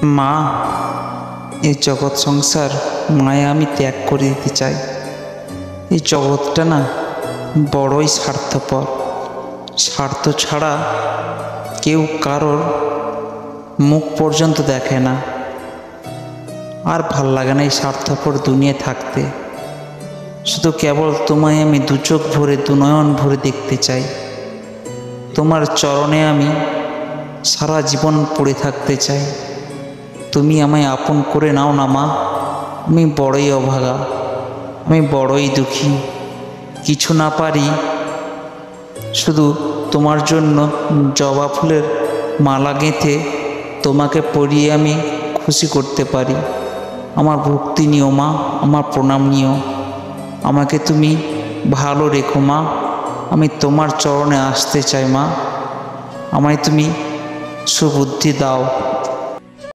মা, এই জগৎ সংসার মায়া আমি ত্যাগ করে দিতে চাই। এই জগৎটা না বড়ই স্বার্থপর। স্বার্থ ছাড়া কেউ কারোর মুখ পর্যন্ত দেখে না। আর ভাল লাগে না এই স্বার্থপর দুনিয়ায় থাকতে। শুধু কেবল তোমায় আমি দু চোখ ভরে দু নয়ন ভরে দেখতে চাই। তোমার চরণে আমি সারা জীবন পড়ে থাকতে চাই। তুমি আমায় আপন করে নাও না মা। আমি বড়ই অভাগা, আমি বড়ই দুঃখী। কিছু না পারি, শুধু তোমার জন্য জবা ফুলের মালা গেঁথে তোমাকে পরিয়ে আমি খুশি করতে পারি। আমার ভক্তি নিও মা, আমার প্রণাম নিও। আমাকে তুমি ভালো রেখো মা। আমি তোমার চরণে আসতে চাই মা। আমায় তুমি সুবুদ্ধি দাও।